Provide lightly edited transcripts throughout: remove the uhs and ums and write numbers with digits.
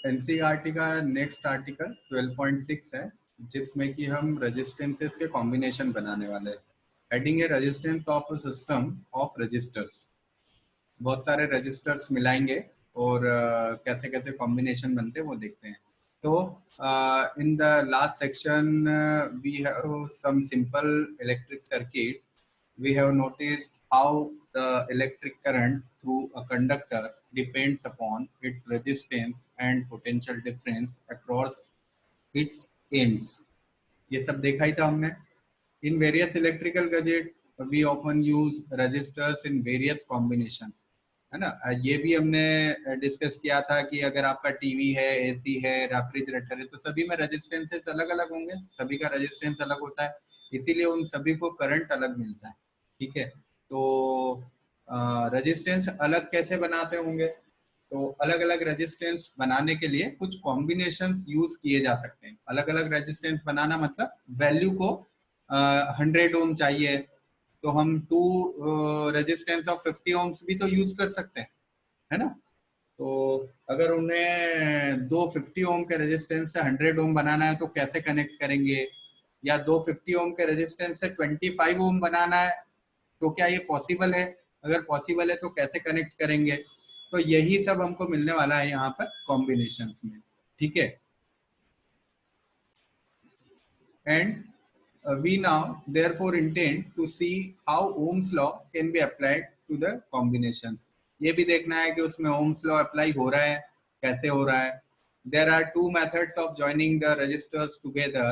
NCERT का next article 12.6 है, जिसमें कि हम रेजिस्टेंसेस के कॉम्बिनेशन बनाने वाले हैं। हेडिंग है resistance of a system of resistors. बहुत सारे रजिस्टर्स मिलाएंगे और कैसे कैसे कॉम्बिनेशन बनते हैं वो देखते हैं। तो in the last section we have some simple electric circuit. We have noticed how the electric current through a conductor depends upon its resistance and potential difference across its ends. ये सब देखा ही था हमने. In various electrical gadgets, we often use resistors in various combinations. है ना. ये भी हमने डिस्कस किया था कि अगर आपका टीवी है, एसी है, रेफ्रिजरेटर है, तो सभी में रेजिस्टेंसेस अलग अलग होंगे, सभी का रेजिस्टेंस अलग होता है, इसीलिए उन सभी को करंट अलग मिलता है. ठीक है. तो रेजिस्टेंस अलग कैसे बनाते होंगे, तो अलग अलग रेजिस्टेंस बनाने के लिए कुछ कॉम्बिनेशंस यूज किए जा सकते हैं. अलग अलग रेजिस्टेंस बनाना मतलब वैल्यू को 100 ओम चाहिए तो हम 2 रेजिस्टेंस ऑफ 50 ओम्स भी तो यूज कर सकते हैं, है ना. तो अगर उन्हें 250 ओम के रेजिस्टेंस से 100 ओम बनाना है तो कैसे कनेक्ट करेंगे, या 250 ओम के रेजिस्टेंस से 25 ओम बनाना है तो क्या ये पॉसिबल है, अगर पॉसिबल है तो कैसे कनेक्ट करेंगे. तो यही सब हमको मिलने वाला है यहाँ पर कॉम्बिनेशंस में. ठीक है. And we now therefore intend to see how Ohm's law can be applied to the combinations. ये भी देखना है कि उसमें Ohm's law अप्लाई हो रहा है, कैसे हो रहा है. There are two methods of joining the resistors together.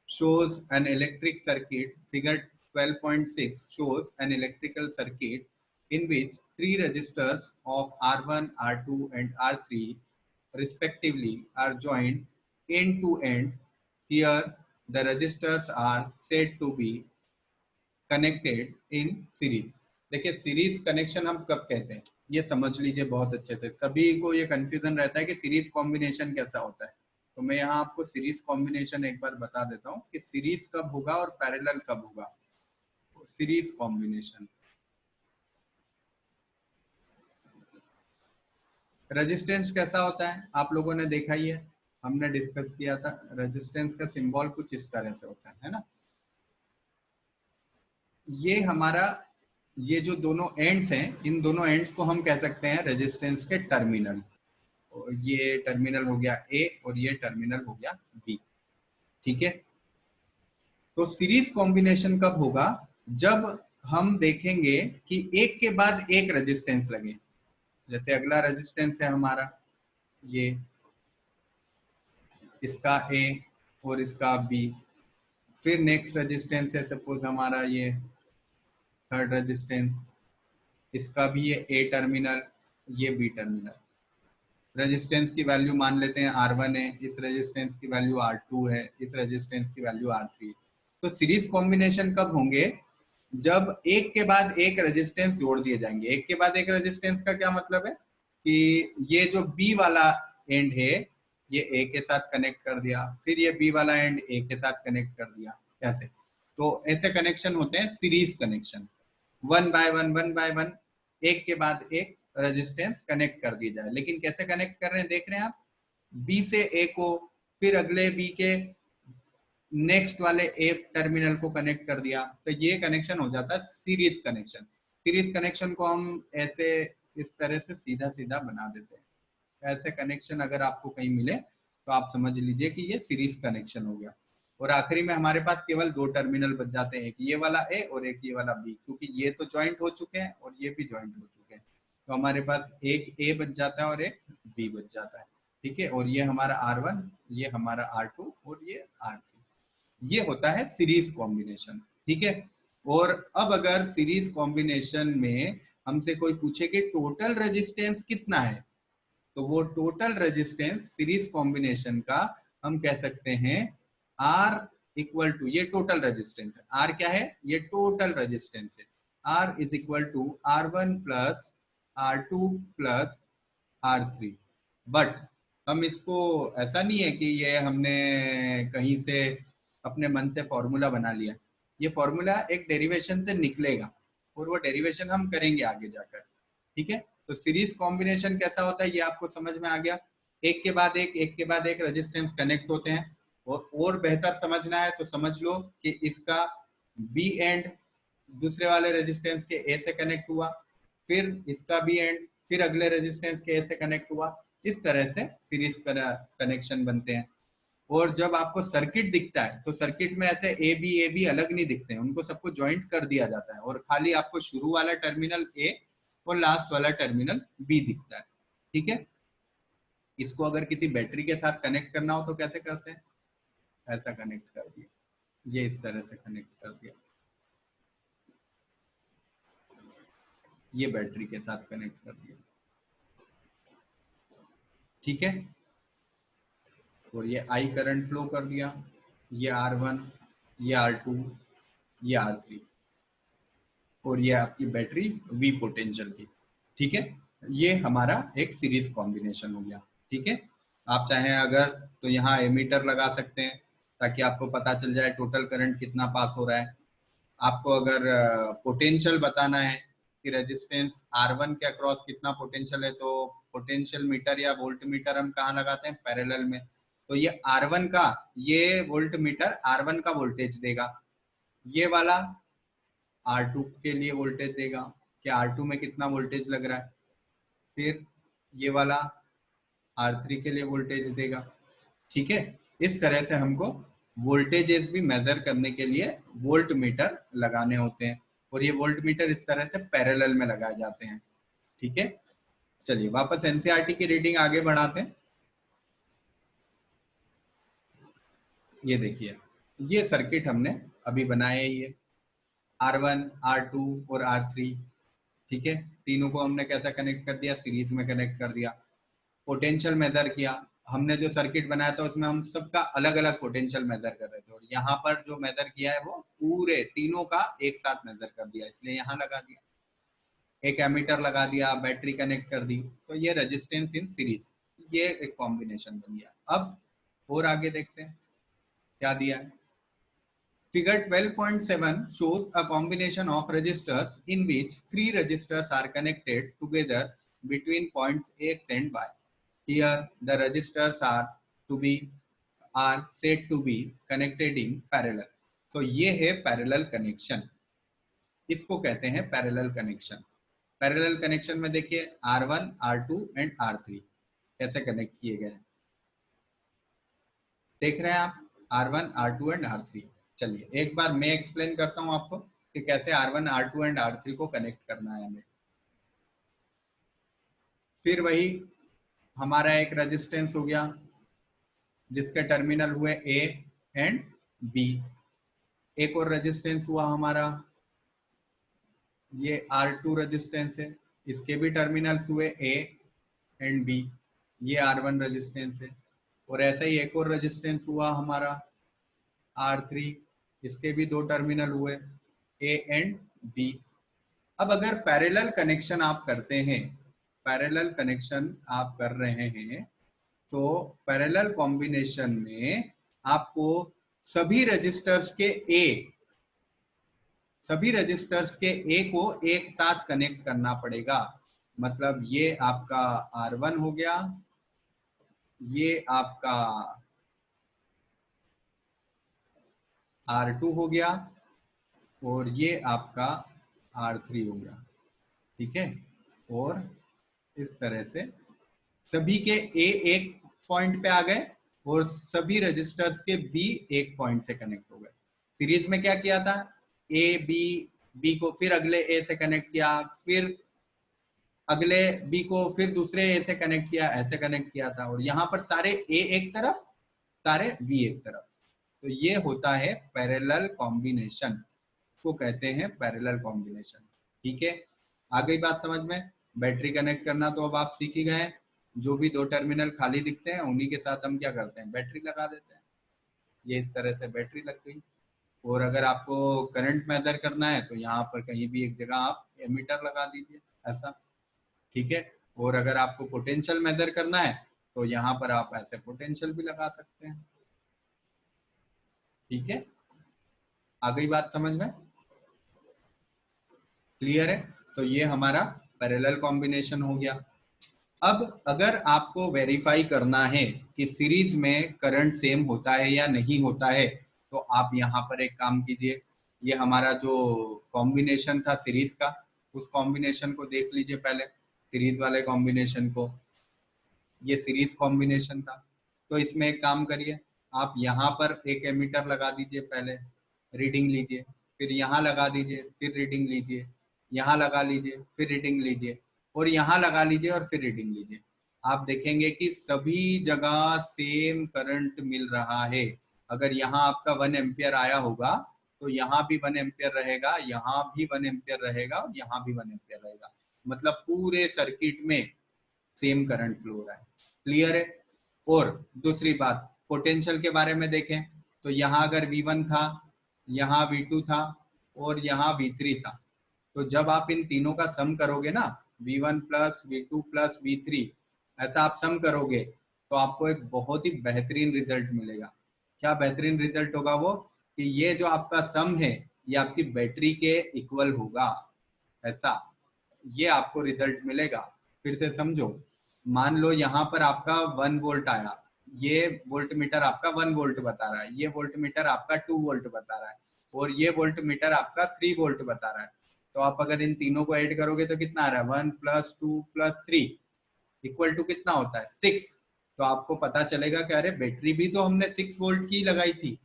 Shows an electric circuit. Figure 12.6 shows an electrical circuit in which three resistors of R1, R2 and R3 respectively are joined end to end. Here the resistors are said to be connected in series. देखिए series connection हम कब कहते हैं, ये समझ लीजिए बहुत अच्छे से. सभी को ये कंफ्यूजन रहता है कि सीरीज कॉम्बिनेशन कैसा होता है. तो मैं यहाँ आपको सीरीज कॉम्बिनेशन एक बार बता देता हूँ कि सीरीज कब होगा और पैरेलल कब होगा. सीरीज कॉम्बिनेशन, रेजिस्टेंस कैसा होता है आप लोगों ने देखा ही है, हमने डिस्कस किया था. रेजिस्टेंस का सिंबल कुछ इस तरह से होता है ना. ये हमारा, ये जो दोनों एंड्स हैं, इन दोनों एंड्स को हम कह सकते हैं रेजिस्टेंस के टर्मिनल. ये टर्मिनल हो गया ए और ये टर्मिनल हो गया बी. ठीक है. तो सीरीज कॉम्बिनेशन कब होगा, जब हम देखेंगे कि एक के बाद एक रेजिस्टेंस लगे. जैसे अगला रेजिस्टेंस है हमारा ये, इसका ए और इसका बी. फिर नेक्स्ट रेजिस्टेंस है सपोज हमारा ये थर्ड रेजिस्टेंस, इसका भी ये ए टर्मिनल, ये बी टर्मिनल. रेजिस्टेंस की वैल्यू मान लेते हैं R1 है, इस रेजिस्टेंस की वैल्यू R2 है, इस रेजिस्टेंस की वैल्यू R3 है. तो सीरीज कॉम्बिनेशन कब होंगे, जब एक के बाद एक रेजिस्टेंस जोड़ दिए जाएंगे. एक के बाद एक रेजिस्टेंस का क्या मतलब है कि ये जो बी वाला एंड है ये ए के साथ कनेक्ट कर दिया, फिर ये बी वाला एंड ए के साथ कनेक्ट कर दिया, ऐसे. तो ऐसे कनेक्शन होते हैं series connection. One by one एक के बाद एक रेजिस्टेंस कनेक्ट कर दी जाए. लेकिन कैसे कनेक्ट कर रहे हैं देख रहे हैं आप, बी से ए को, फिर अगले बी के नेक्स्ट वाले ए टर्मिनल को कनेक्ट कर दिया, तो ये कनेक्शन हो जाता है सीरीज कनेक्शन. सीरीज कनेक्शन को हम ऐसे इस तरह से सीधा सीधा बना देते हैं. ऐसे कनेक्शन अगर आपको कहीं मिले तो आप समझ लीजिए कि ये सीरीज कनेक्शन हो गया. और आखिरी में हमारे पास केवल दो टर्मिनल बच जाते हैं, एक ये वाला ए और एक ये वाला बी, क्योंकि ये तो ज्वाइंट हो चुके हैं और ये भी ज्वाइंट हो चुके हैं. तो हमारे पास एक ए बच जाता है और एक बी बच जाता है. ठीक है. और ये हमारा R1, ये हमारा R2 और ये R3. ये होता है सीरीज कॉम्बिनेशन. ठीक है. और अब अगर सीरीज कॉम्बिनेशन में हमसे कोई पूछे कि टोटल रेजिस्टेंस कितना है, तो वो टोटल रेजिस्टेंस सीरीज कॉम्बिनेशन का हम कह सकते हैं R इक्वल टू, ये टोटल रेजिस्टेंस है. R क्या है, ये टोटल रेजिस्टेंस है. R is equal to R1 plus R2 plus R3. But हम इसको, ऐसा नहीं है कि ये हमने कहीं से अपने मन से फॉर्मूला बना लिया. ये फॉर्मूला एक डेरिवेशन से निकलेगा और वो डेरिवेशन हम करेंगे आगे जाकर. ठीक है. तो सीरीज कॉम्बिनेशन कैसा होता है ये आपको समझ में आ गया. एक के बाद एक रेजिस्टेंस कनेक्ट होते हैं। और बेहतर समझना है तो समझ लो कि इसका बी एंड दूसरे वाले रेजिस्टेंस के ए से कनेक्ट हुआ, फिर इसका बी एंड फिर अगले रेजिस्टेंस के ए से कनेक्ट हुआ। इस तरह से सीरीज कनेक्शन बनते हैं। और जब आपको सर्किट दिखता है तो सर्किट में ऐसे ए बी अलग नहीं दिखते हैं, उनको सबको ज्वाइंट कर दिया जाता है और खाली आपको शुरू वाला टर्मिनल ए और लास्ट वाला टर्मिनल बी दिखता है। ठीक है, इसको अगर किसी बैटरी के साथ कनेक्ट करना हो तो कैसे करते हैं, ऐसा कनेक्ट कर दिया, ये इस तरह से कनेक्ट कर दिया, ये बैटरी के साथ कनेक्ट कर दिया। ठीक है, और ये आई करंट फ्लो कर दिया, ये R1, ये R2, ये R3, और ये आपकी बैटरी V पोटेंशियल की। ठीक है, ये हमारा एक सीरीज कॉम्बिनेशन हो गया। ठीक है, आप चाहें अगर तो यहाँ एमीटर लगा सकते हैं ताकि आपको पता चल जाए टोटल करंट कितना पास हो रहा है। आपको अगर पोटेंशियल बताना है कि रेजिस्टेंस R1 के अक्रॉस कितना पोटेंशियल है, तो पोटेंशियल मीटर या वोल्ट मीटर हम कहाँ लगाते हैं, पैरेलल में। तो ये R1 का, ये वोल्ट मीटर R1 का वोल्टेज देगा, ये वाला R2 के लिए वोल्टेज देगा कि R2 में कितना वोल्टेज लग रहा है, फिर ये वाला R3 के लिए वोल्टेज देगा। ठीक है, इस तरह से हमको वोल्टेजेस भी मेजर करने के लिए वोल्ट मीटर लगाने होते हैं, और ये वोल्ट मीटर इस तरह से पैरेलल में लगाए जाते हैं। ठीक है, चलिए वापस एनसीईआरटी की रीडिंग आगे बढ़ाते हैं। ये देखिए, ये सर्किट हमने अभी बनाया ही है, R1, R2 और R3। ठीक है, तीनों को हमने कैसा कनेक्ट कर दिया, सीरीज में कनेक्ट कर दिया। पोटेंशियल मेजर किया, हमने जो सर्किट बनाया था उसमें हम सबका अलग अलग पोटेंशियल मेजर कर रहे थे, और यहाँ पर जो मेजर किया है वो पूरे तीनों का एक साथ मेजर कर दिया, इसलिए यहाँ लगा दिया। एक एमीटर लगा दिया, बैटरी कनेक्ट कर दी, तो ये रेजिस्टेंस इन सीरीज, ये एक कॉम्बिनेशन बन गया। अब और आगे देखते हैं क्या दिया है। Figure 12.7 shows a combination of resistors in which three resistors are connected together between points X and Y. Here the resistors are said to be connected in parallel. So ये है parallel connection, इसको कहते हैं parallel connection. Parallel connection में देखिए R1, R2 and R3 कैसे connect किए गए हैं, देख रहे हैं आप, R1, R2 एंड R3। चलिए एक बार मैं एक्सप्लेन करता हूं आपको कि कैसे R1, R2 एंड R3 को कनेक्ट करना है हमें। फिर वही हमारा एक रेजिस्टेंस हो गया जिसके टर्मिनल हुए A एंड B। एक और रेजिस्टेंस हुआ हमारा, ये R2 रेजिस्टेंस है, इसके भी टर्मिनल्स हुए A एंड B, ये R1 रेजिस्टेंस है। और ऐसा ही एक और रेजिस्टेंस हुआ हमारा R3, इसके भी दो टर्मिनल हुए A एंड B। अब अगर पैरेलल कनेक्शन आप करते हैं, पैरेलल कनेक्शन आप कर रहे हैं, तो पैरेलल कॉम्बिनेशन में आपको सभी रजिस्टर्स के A को एक साथ कनेक्ट करना पड़ेगा। मतलब ये आपका R1 हो गया, ये आपका R2 हो गया, और ये आपका R3 हो गया। ठीक है, और इस तरह से सभी के A एक पॉइंट पे आ गए और सभी रजिस्टर्स के B एक पॉइंट से कनेक्ट हो गए। सीरीज में क्या किया था, A B को फिर अगले A से कनेक्ट किया, फिर अगले B को फिर दूसरे A से कनेक्ट किया, ऐसे कनेक्ट किया था। और यहाँ पर सारे A एक तरफ, सारे B एक तरफ। तो ये होता है पैरेलल कॉम्बिनेशन, को कहते हैं पैरेलल कॉम्बिनेशन। ठीक है, आ गई बात समझ में। बैटरी कनेक्ट करना तो अब आप सीख ही गए, जो भी दो टर्मिनल खाली दिखते हैं उन्हीं के साथ हम क्या करते हैं, बैटरी लगा देते हैं। ये इस तरह से बैटरी लग गई। और अगर आपको करंट मेजर करना है तो यहाँ पर कहीं भी एक जगह आप एमीटर लगा दीजिए, ऐसा। ठीक है, और अगर आपको पोटेंशियल मेजर करना है तो यहाँ पर आप ऐसे पोटेंशियल भी लगा सकते हैं। ठीक है, आ गई बात समझ में, क्लियर है। तो ये हमारा पैरेलल कॉम्बिनेशन हो गया। अब अगर आपको वेरीफाई करना है कि सीरीज में करंट सेम होता है या नहीं होता है, तो आप यहाँ पर एक काम कीजिए, ये हमारा जो कॉम्बिनेशन था सीरीज का, उस कॉम्बिनेशन को देख लीजिए पहले, सीरीज वाले कॉम्बिनेशन को। ये सीरीज कॉम्बिनेशन था, तो इसमें एक काम करिए, आप यहाँ पर एक एमीटर लगा दीजिए, पहले रीडिंग लीजिए, फिर यहाँ लगा दीजिए, फिर रीडिंग लीजिए, यहाँ लगा लीजिए, फिर रीडिंग लीजिए, और यहाँ लगा लीजिए और फिर रीडिंग लीजिए। आप देखेंगे कि सभी जगह सेम करंट मिल रहा है। अगर यहाँ आपका 1 एम्पियर आया होगा तो यहाँ भी 1 एम्पियर रहेगा, यहाँ भी 1 एम्पियर रहेगा और यहाँ भी 1 एम्पियर रहेगा। मतलब पूरे सर्किट में सेम करंट फ्लो हो रहा है। क्लियर है? और दूसरी बात, पोटेंशियल के बारे में देखें तो यहाँ अगर V1 था, यहाँ V2 था और यहाँ V3 था, तो जब आप इन तीनों का सम करोगे ना, V1 plus V2 plus V3, ऐसा आप सम करोगे तो आपको एक बहुत ही बेहतरीन रिजल्ट मिलेगा। क्या बेहतरीन रिजल्ट होगा? वो कि ये जो आपका सम है ये आपकी बैटरी के इक्वल होगा, ऐसा ये आपको रिजल्ट मिलेगा। फिर से समझो, मान लो यहाँ पर आपका 1 वोल्ट आया, ये वोल्ट मीटर आपका 1 वोल्ट बता रहा है, ये वोल्ट मीटर आपका 2 वोल्ट बता रहा है, और ये वोल्ट मीटर आपका 3 वोल्ट बता रहा है। तो आप अगर इन तीनों को ऐड करोगे तो कितना आ रहा है? 1 प्लस 2 प्लस 3 इक्वल टू कितना होता है? 6। तो आपको पता चलेगा कि अरे बैटरी भी तो हमने 6 वोल्ट की लगाई थी,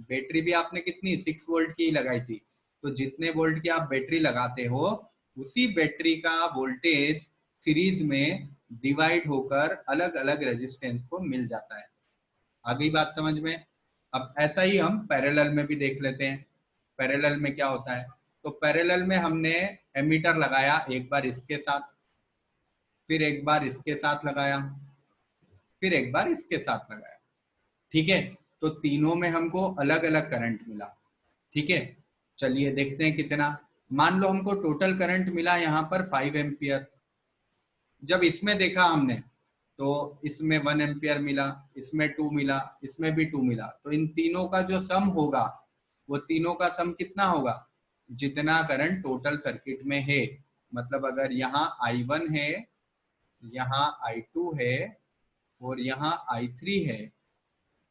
बैटरी भी आपने कितनी 6 वोल्ट की लगाई थी। तो जितने वोल्ट की आप बैटरी लगाते हो, उसी बैटरी का वोल्टेज सीरीज में डिवाइड होकर अलग अलग रेजिस्टेंस को मिल जाता है। आ गई बात समझ में? अब ऐसा ही हम पैरेलल में भी देख लेते हैं। पैरेलल में क्या होता है? तो पैरेलल में हमने एमीटर लगाया, एक बार इसके साथ, फिर एक बार इसके साथ लगाया, फिर एक बार इसके साथ लगाया। ठीक है, तो तीनों में हमको अलग अलग करंट मिला। ठीक है, चलिए देखते हैं कितना। मान लो हमको टोटल करंट मिला यहाँ पर 5 एम्पियर। जब इसमें देखा हमने तो इसमें 1 एम्पियर मिला, इसमें 2 मिला, इसमें भी 2 मिला। तो इन तीनों का जो सम होगा, वो तीनों का सम कितना होगा? जितना करंट टोटल सर्किट में है। मतलब अगर यहाँ I1 है, यहाँ I2 है और यहाँ I3 है,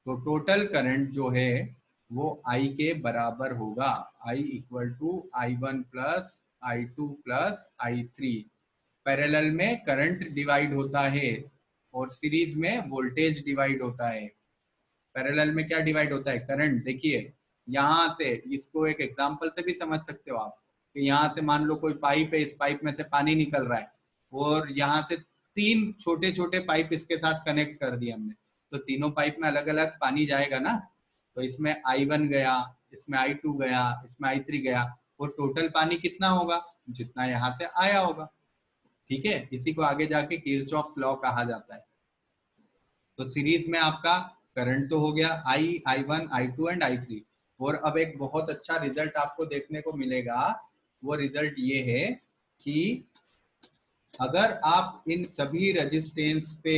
तो टोटल करंट जो है वो I के बराबर होगा। I equal to I1 plus I2 plus I3। Parallel में करंट डिवाइड होता है और सीरीज में वोल्टेज डिवाइड होता है। पैरेलल में क्या डिवाइड होता है? करंट। देखिए यहाँ से, इसको एक एग्जांपल से भी समझ सकते हो आप, कि यहाँ से मान लो कोई पाइप है, इस पाइप में से पानी निकल रहा है और यहाँ से 3 छोटे छोटे पाइप इसके साथ कनेक्ट कर दिए हमने, तो तीनों पाइप में अलग अलग पानी जाएगा ना। तो इसमें I1 गया, इसमें I2 गया, इसमें I3 गया, और टोटल पानी कितना होगा? जितना यहाँ से आया होगा। ठीक है, इसी को आगे जाके किरचॉफ्स लॉ कहा जाता है। तो सीरीज में आपका करंट तो हो गया I1 I2 एंड I3। और अब एक बहुत अच्छा रिजल्ट आपको देखने को मिलेगा। वो रिजल्ट ये है कि अगर आप इन सभी रेजिस्टेंस पे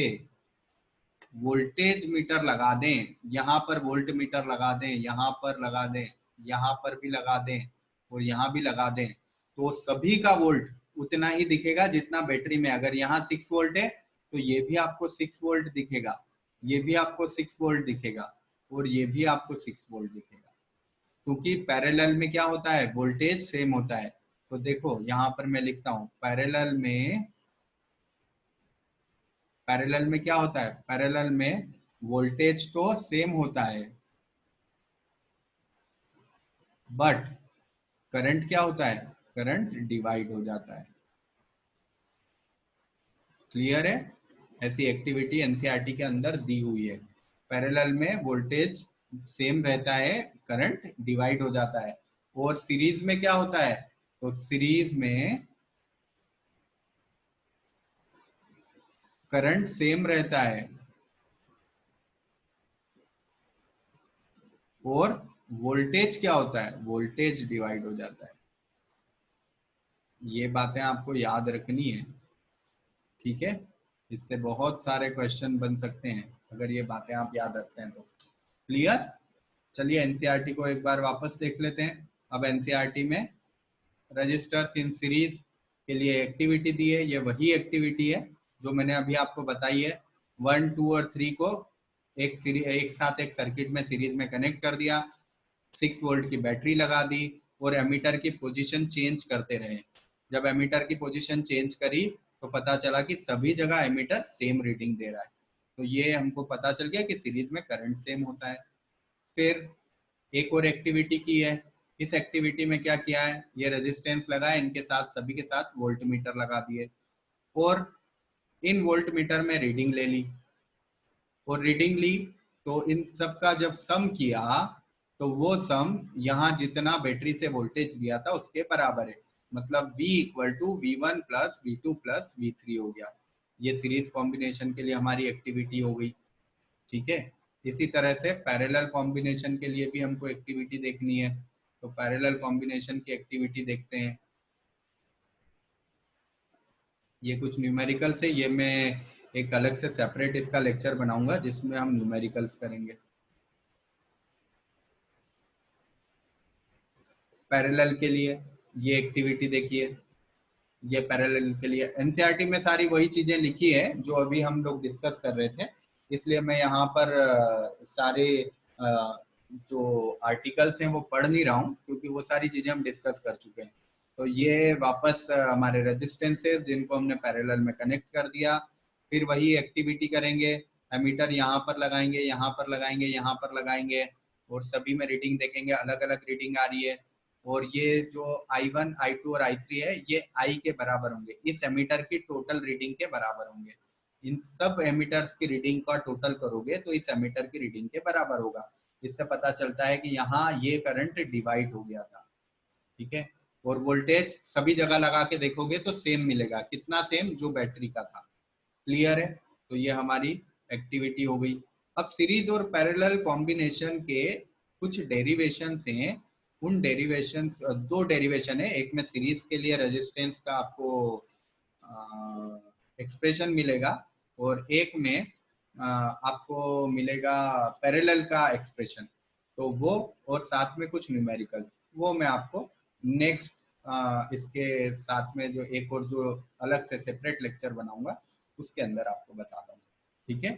वोल्टेज मीटर लगा दें, यहाँ पर वोल्ट मीटर लगा दें, यहाँ पर लगा दें, यहाँ पर भी लगा दें और यहाँ भी लगा दें, तो सभी का वोल्ट उतना ही दिखेगा जितना बैटरी में। अगर यहाँ 6 वोल्ट है तो ये भी आपको 6 वोल्ट दिखेगा, ये भी आपको 6 वोल्ट दिखेगा और ये भी आपको 6 वोल्ट दिखेगा, क्योंकि पैरेलल में क्या होता है? वोल्टेज सेम होता है। तो देखो यहाँ पर मैं लिखता हूँ, पैरेलल में क्या होता है? पैरेलल में वोल्टेज तो सेम होता है, बट करंट क्या होता है? करंट डिवाइड हो जाता है। क्लियर है? ऐसी एक्टिविटी एनसीईआरटी के अंदर दी हुई है। पैरेलल में वोल्टेज सेम रहता है, करंट डिवाइड हो जाता है। और सीरीज में क्या होता है? तो सीरीज में करंट सेम रहता है और वोल्टेज क्या होता है? वोल्टेज डिवाइड हो जाता है। ये बातें आपको याद रखनी है। ठीक है, इससे बहुत सारे क्वेश्चन बन सकते हैं अगर ये बातें आप याद रखते हैं तो। क्लियर? चलिए एनसीईआरटी को एक बार वापस देख लेते हैं। अब एनसीईआरटी में रजिस्टर्स इन सीरीज के लिए एक्टिविटी दी है, ये वही एक्टिविटी है जो मैंने अभी आपको बताई है, 1, 2 और 3 को एक साथ एक सर्किट में सीरीज में कनेक्ट कर दिया, 6 वोल्ट की बैटरी लगा दी और एमीटर की पोजीशन चेंज करते रहे। जब एमीटर की पोजीशन चेंज करी तो पता चला कि सभी जगह एमीटर सेम रीडिंग दे रहा है, तो ये हमको पता चल गया कि सीरीज में करंट सेम होता है। फिर एक और एक्टिविटी की है। इस एक्टिविटी में क्या किया है, ये रेजिस्टेंस लगाए, इनके साथ सभी के साथ वोल्ट मीटर लगा दिए और इन वोल्ट मीटर में रीडिंग ले ली, और रीडिंग ली तो इन सब का जब सम किया तो वो सम यहाँ जितना बैटरी से वोल्टेज दिया था उसके बराबर है, मतलब V equal to V1 plus V2 plus V3 हो गया। ये सीरीज कॉम्बिनेशन के लिए हमारी एक्टिविटी हो गई। ठीक है, इसी तरह से पैरेलल कॉम्बिनेशन के लिए भी हमको एक्टिविटी देखनी है, तो पैरेलल कॉम्बिनेशन की एक्टिविटी देखते हैं। ये कुछ न्यूमेरिकल्स है, ये मैं एक अलग से सेपरेट इसका लेक्चर बनाऊंगा जिसमें हम न्यूमेरिकल्स करेंगे। पैरेलल के लिए ये एक्टिविटी देखिए, ये पैरेलल के लिए एनसीईआरटी में सारी वही चीजें लिखी है जो अभी हम लोग डिस्कस कर रहे थे, इसलिए मैं यहाँ पर सारे जो आर्टिकल्स हैं वो पढ़ नहीं रहा हूँ क्योंकि वो सारी चीजें हम डिस्कस कर चुके हैं। तो ये वापस हमारे रेजिस्टेंसेस जिनको हमने पैरेलल में कनेक्ट कर दिया, फिर वही एक्टिविटी करेंगे, एमीटर यहाँ पर लगाएंगे, यहाँ पर लगाएंगे, यहाँ पर लगाएंगे और सभी में रीडिंग देखेंगे, अलग अलग रीडिंग आ रही है। और ये जो I1, I2 और I3 है ये I के बराबर होंगे, इस एमीटर की टोटल रीडिंग के बराबर होंगे। इन सब एमीटर्स की रीडिंग का टोटल करोगे तो इस एमीटर की रीडिंग के बराबर होगा। इससे पता चलता है कि यहाँ ये करंट डिवाइड हो गया था। ठीक है, और वोल्टेज सभी जगह लगा के देखोगे तो सेम मिलेगा, कितना सेम, जो बैटरी का था। क्लियर है, तो ये हमारी एक्टिविटी हो गई। अब सीरीज और पैरेलल कॉम्बिनेशन के कुछ डेरिवेशंस हैं, उन डेरिवेशंस, दो डेरिवेशन है, एक में सीरीज के लिए रेजिस्टेंस का आपको एक्सप्रेशन मिलेगा और एक में आपको मिलेगा पैरेलल का एक्सप्रेशन। तो वो और साथ में कुछ न्यूमेरिकल, वो मैं आपको नेक्स्ट इसके साथ में जो एक और जो अलग से सेपरेट लेक्चर बनाऊंगा उसके अंदर आपको बताता हूँ। ठीक है।